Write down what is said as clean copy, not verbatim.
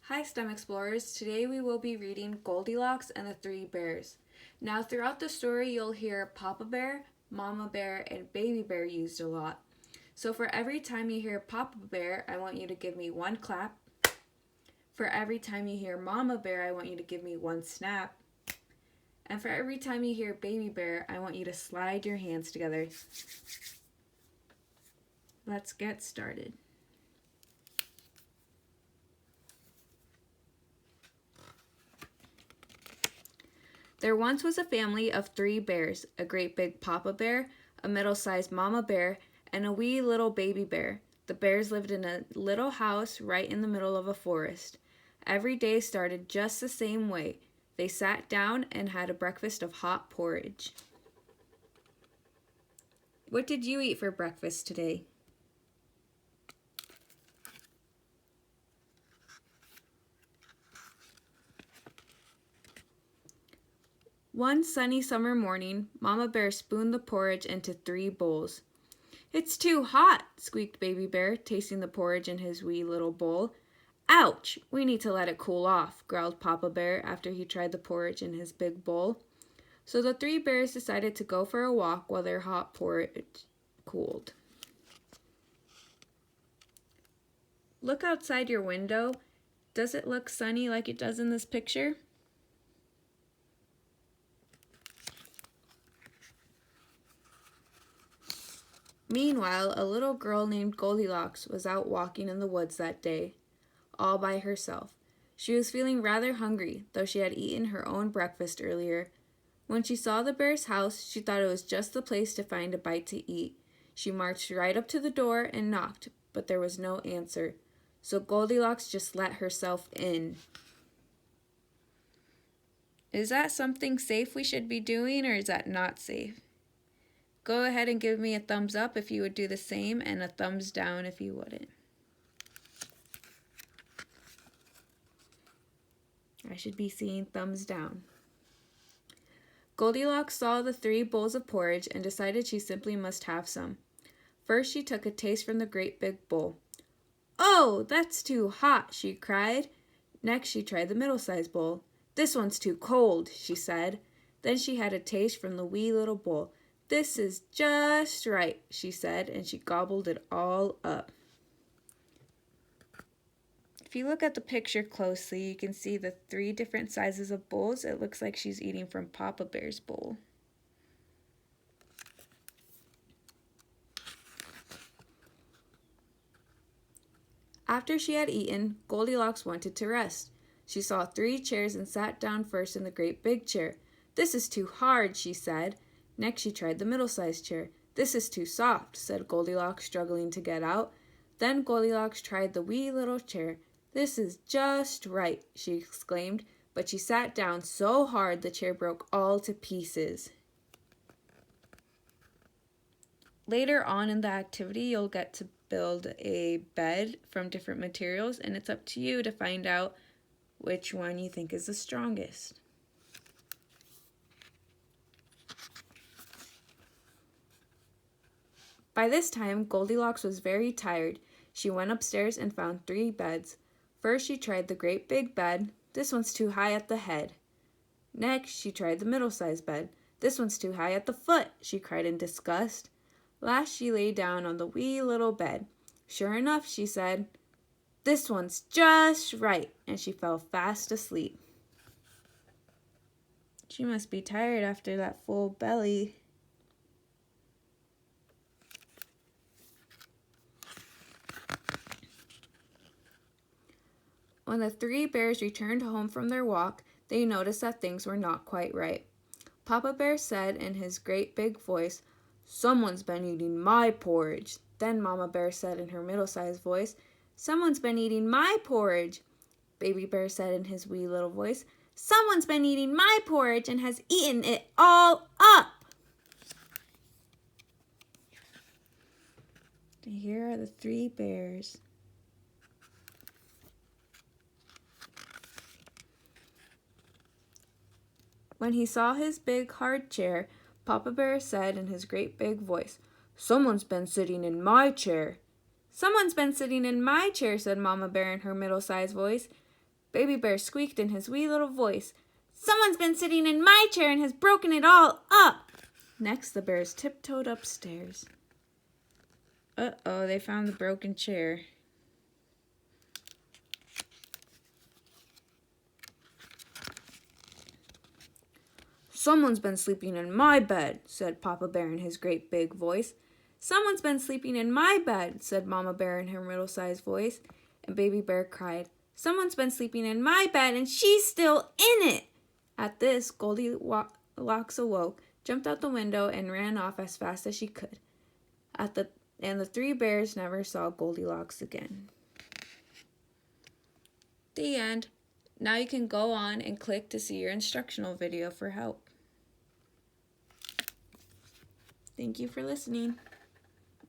Hi STEM Explorers, today we will be reading Goldilocks and the Three Bears. Now throughout the story you'll hear Papa Bear, Mama Bear, and Baby Bear used a lot. So for every time you hear Papa Bear, I want you to give me one clap. For every time you hear Mama Bear, I want you to give me one snap. And for every time you hear Baby Bear, I want you to slide your hands together. Let's get started. There once was a family of 3 bears, a great big Papa Bear, a middle-sized Mama Bear, and a wee little Baby Bear. The bears lived in a little house right in the middle of a forest. Every day started just the same way. They sat down and had a breakfast of hot porridge. What did you eat for breakfast today? One sunny summer morning, Mama Bear spooned the porridge into 3 bowls. "It's too hot," squeaked Baby Bear, tasting the porridge in his wee little bowl. "Ouch! We need to let it cool off," growled Papa Bear after he tried the porridge in his big bowl. So the 3 bears decided to go for a walk while their hot porridge cooled. Look outside your window. Does it look sunny like it does in this picture? Meanwhile, a little girl named Goldilocks was out walking in the woods that day, all by herself. She was feeling rather hungry, though she had eaten her own breakfast earlier. When she saw the bear's house, she thought it was just the place to find a bite to eat. She marched right up to the door and knocked, but there was no answer. So Goldilocks just let herself in. Is that something safe we should be doing, or is that not safe? Go ahead and give me a thumbs up if you would do the same, and a thumbs down if you wouldn't. I should be seeing thumbs down. Goldilocks saw the 3 bowls of porridge and decided she simply must have some. First, she took a taste from the great big bowl. "Oh, that's too hot," she cried. Next, she tried the middle-sized bowl. "This one's too cold," she said. Then she had a taste from the wee little bowl. "This is just right," she said, and she gobbled it all up. If you look at the picture closely, you can see the 3 different sizes of bowls. It looks like she's eating from Papa Bear's bowl. After she had eaten, Goldilocks wanted to rest. She saw 3 chairs and sat down first in the great big chair. "This is too hard," she said. Next, she tried the middle-sized chair. "This is too soft," said Goldilocks, struggling to get out. Then Goldilocks tried the wee little chair. "This is just right," she exclaimed, but she sat down so hard the chair broke all to pieces. Later on in the activity, you'll get to build a bed from different materials, and it's up to you to find out which one you think is the strongest. By this time, Goldilocks was very tired. She went upstairs and found 3 beds. First, she tried the great big bed. "This one's too high at the head." Next, she tried the middle-sized bed. "This one's too high at the foot," she cried in disgust. Last, she lay down on the wee little bed. "Sure enough," she said, "this one's just right," and she fell fast asleep. She must be tired after that full belly. When the 3 bears returned home from their walk, they noticed that things were not quite right. Papa Bear said in his great big voice, "Someone's been eating my porridge." Then Mama Bear said in her middle-sized voice, "Someone's been eating my porridge." Baby Bear said in his wee little voice, "Someone's been eating my porridge and has eaten it all up." Here are the 3 bears. When he saw his big hard chair, Papa Bear said in his great big voice, "Someone's been sitting in my chair." "Someone's been sitting in my chair," said Mama Bear in her middle-sized voice. Baby Bear squeaked in his wee little voice, "Someone's been sitting in my chair and has broken it all up." Next, the bears tiptoed upstairs. Uh-oh, they found the broken chair. "Someone's been sleeping in my bed," said Papa Bear in his great big voice. "Someone's been sleeping in my bed," said Mama Bear in her middle-sized voice. And Baby Bear cried, "Someone's been sleeping in my bed and she's still in it." At this, Goldilocks awoke, jumped out the window, and ran off as fast as she could. And the three bears never saw Goldilocks again. The end. Now you can go on and click to see your instructional video for help. Thank you for listening.